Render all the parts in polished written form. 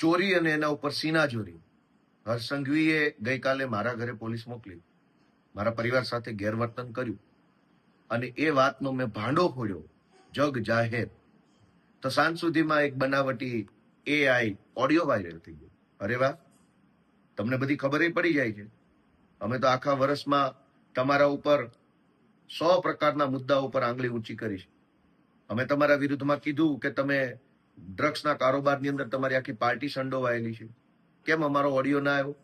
ચોરી અને એના ઉપર સીનાચોરી હર્ષ સંઘવીએ ગઈકાલે મારા ઘરે પોલીસ મોકલી, મારા પરિવાર સાથે ગેરવર્તન કર્યું અને એ વાતનો મેં ભાંડો ફોડ્યો જગ જાહેર. તો સાંજ સુધીમાં એક બનાવટી AI ઓડિયો વાયરલ થઈ ગયો. અરે વાહ, તમને બધી ખબર પડી જાય છે. અમે તો આખા વર્ષમાં તમારા ઉપર 100 પ્રકારના મુદ્દાઓ પર આંગળી ઊંચી કરી છે. અમે તમારા વિરુદ્ધમાં કીધું કે તમે ડ્રગ્સના કારોબારની અંદર તમારી આખી પાર્ટી સંડોવાયેલી છે. કેમ અમારો ઓડિયો ના આવ્યો?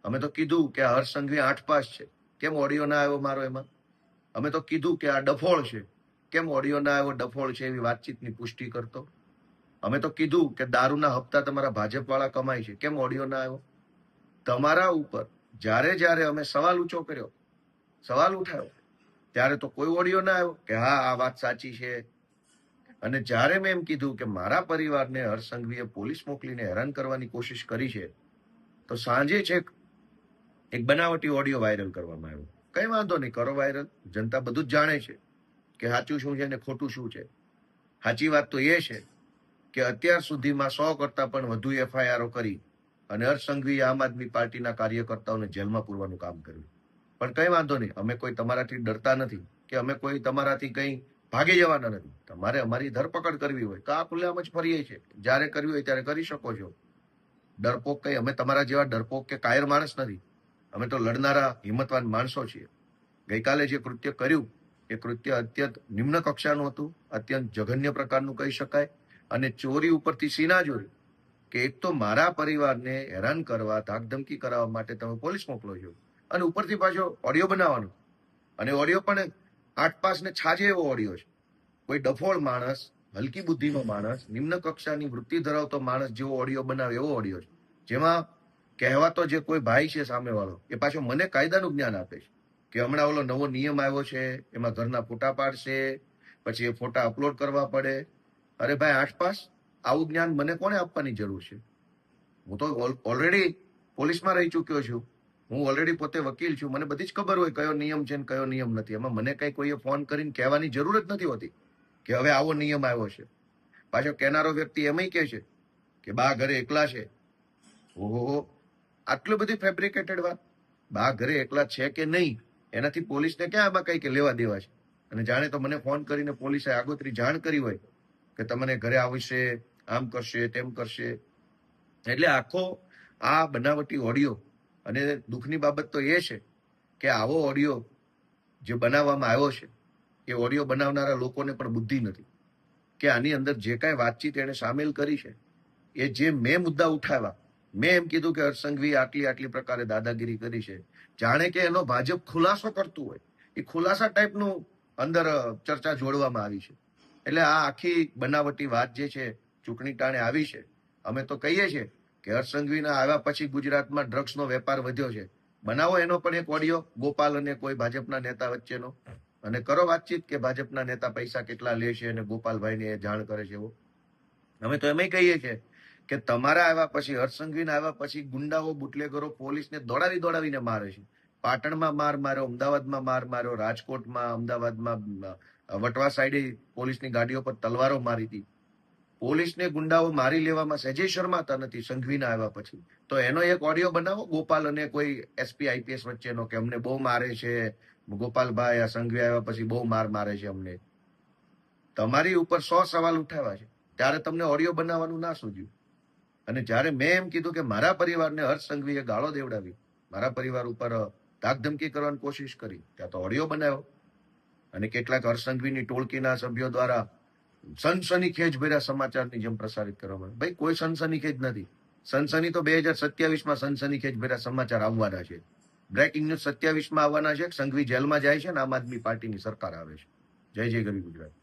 અમે તો કીધું કે હર્ષ સંઘવી 8 પાસ છે, કેમ ઓડિયો ના આવ્યો મારો એમાં? અમે તો કીધું કે આ ડફોળ છે, કેમ ઓડિયો ના આવ્યો? ડફોળ છે એવી વાતચીતની પુષ્ટિ કરતો. અમે તો કીધું કે દારૂના હપ્તા તમારા ભાજપ વાળા કમાય છે, કેમ ઓડિયો ના આવ્યો? તમારા ઉપર જ્યારે જ્યારે અમે સવાલ ઊંચો કર્યો, સવાલ ઉઠાવ્યો, ત્યારે તો કોઈ ઓડિયો ના આવ્યો કે હા આ વાત સાચી છે. અને જ્યારે મેં એમ કીધું કે મારા પરિવારને હર્ષ સંઘવીએ પોલીસ મોકલીને હેરાન કરવાની કોશિશ કરી છે, તો સાંજે છે એક બનાવટી ઓડિયો વાયરલ કરવામાં આવ્યો. કઈ વાંધો નહીં, કરો વાયરલ. જનતા બધું જ જાણે છે કે સાચું શું છે ને ખોટું શું છે. સાચી વાત તો એ છે કે અત્યાર સુધીમાં 100 કરતા પણ વધુ FIRઓ કરી અને હર્ષ સંઘવીએ આમ આદમી પાર્ટીના કાર્યકર્તાઓને જેલમાં પૂરવાનું કામ કર્યું. પણ કઈ વાંધો નહીં, અમે કોઈ તમારાથી ડરતા નથી કે અમે કોઈ તમારાથી કઈ ભાગી જવાના નથી. તમારે અમારી ધરપકડ કરવી હોય તો આ ખુલ્લેઆમ જ ફરીએ છીએ, જ્યારે કરવી હોય ત્યારે કરી શકો છો. ડરપોક કઈ, અમે તમારા જેવા ડરપોક કે કાયર માણસ નથી. અમે તો લડનારા હિંમતવાન માણસો છીએ. ગઈકાલે જે કૃત્ય કર્યું એ કૃત્ય અત્યંત નિમ્ન કક્ષાનું હતું, અત્યંત જઘન્ય પ્રકારનું કહી શકાય. અને ચોરી ઉપરથી સીનાચોરી, કે એક તો મારા પરિવારને હેરાન કરવા, ધાકધમકી કરાવવા માટે તમે પોલીસ મોકલો છો અને ઉપરથી પાછો ઓડિયો બનાવવાનો. અને ઓડિયો પણ 8 પાસ ને છાજે એવો ઓડિયો છે. કોઈ ડફોળ માણસ, હલકી બુદ્ધિનો માણસ, નિમ્ન કક્ષાની વૃત્તિ ધરાવતો માણસ જેવો ઓડિયો બનાવે એવો ઓડિયો છે, જેમાં કહેવાતો જે કોઈ ભાઈ છે સામેવાળો એ પાછો મને કાયદાનું જ્ઞાન આપે છે કે હમણાં ઓલો નવો નિયમ આવ્યો છે, એમાં ઘરના ફોટા પાડશે, પછી એ ફોટા અપલોડ કરવા પડે. અરે ભાઈ 8 પાસ, આવું જ્ઞાન મને કોને આપવાની જરૂર છે? હું તો ઓલરેડી પોલીસમાં રહી ચૂક્યો છું, હું ઓલરેડી પોતે વકીલ છું, મને બધી જ ખબર હોય કયો નિયમ છે ને કયો નિયમ નથી. એમાં મને કઈ કોઈએ ફોન કરીને કહેવાની જરૂર જ નથી હોતી કે હવે આવો નિયમ આવ્યો છે. પાછો કહેનારો વ્યક્તિ એમય કહે છે કે બા ઘરે એકલા છે. ઓહો, આટલી બધી ફેબ્રિકેટેડ વાત. બા ઘરે એકલા છે કે નહીં એનાથી પોલીસને ક્યાં આમાં કઈ કે લેવા દેવા છે? અને જાણે તો મને ફોન કરીને પોલીસે આગોતરી જાણ કરી હોય કે તમને ઘરે આવશે, આમ કરશે, તેમ કરશે. એટલે આખો આ બનાવટી ઓડિયો, અને દુઃખની બાબત તો એ છે કે આવો ઓડિયો જે બનાવવામાં આવ્યો છે એ ઓડિયો બનાવનારા લોકોને પણ બુદ્ધિ નથી કે આની અંદર જે કાંઈ વાતચીત એને સામેલ કરી છે, એ જે મેં મુદ્દા ઉઠાવ્યા, મેં એમ કીધું કે હર્ષ સંઘવી આટલી પ્રકારે દાદાગીરી કરી છે, જાણે કે એનો ભાજપ ખુલાસો કરતું હોય, એ ખુલાસા ટાઈપનું અંદર ચર્ચા જોડવામાં આવી છે. એટલે આ આખી બનાવટી વાત જે છે ચૂંટણી ટાણે આવી છે. અમે તો કહીએ છીએ કે હર્ષ સંઘવીના આવ્યા પછી ગુજરાતમાં ડ્રગ્સનો વેપાર વધ્યો છે. બનાવો એનો પણ એક ઓડિયો, ગોપાલ અને કોઈ ભાજપના નેતા વચ્ચેનો, અને કરો વાતચીત કે ભાજપના નેતા પૈસા કેટલા લે છે અને ગોપાલભાઈને એ જાણ કરે છે એવો. અમે તો એમ કહીએ છીએ કે તમારા આવ્યા પછી, હર્ષ સંઘવીના આવ્યા પછી ગુંડાઓ, બુટલેગરો પોલીસને દોડાવીને મારે છે. પાટણમાં માર માર્યો, અમદાવાદમાં માર માર્યો, રાજકોટમાં, અમદાવાદમાં, વટવા સાઈડે પોલીસની ગાડીઓ પર તલવારો મારી હતી. પોલીસને ગુંડાઓ મારી લેવામાં સહેજે શરમાતા નથી સંઘવીના આવ્યા પછી. તો એનો એક ઓડિયો બનાવો ગોપાલ અને કોઈ SP IPS વચ્ચેનો કે અમને બહુ મારે છે ગોપાલભાઈ, આ સંઘવી આવ્યા પછી બહુ મારે છે અમને. તમારી ઉપર 100 સવાલ ઉઠાવ્યા છે, ત્યારે તમને ઓડિયો બનાવવાનું ના સૂઝ્યું. અને જ્યારે મેં એમ કીધું કે મારા પરિવારને હર્ષ સંઘવીએ ગાળો દેવડાવી, મારા પરિવાર ઉપર ધાકધમકી કરવાની કોશિશ કરી, ત્યાં તો ઓડિયો બનાવ્યો. અને કેટલાક હર્ષ સંઘવીની ટોળકીના સભ્યો દ્વારા સનસનીખેજ ભર્યા સમાચારની જેમ પ્રસારિત કરવામાં. ભાઈ કોઈ સનસનીખેજ નથી. સનસની તો 2027માં સનસનીખેજ ભર્યા સમાચાર આવવાના છે. બ્રેકિંગ ન્યૂઝ 27માં આવવાના છે. સંઘવી જેલમાં જાય છે ને આમ આદમી પાર્ટીની સરકાર આવે છે. જય જય ગરવી ગુજરાત.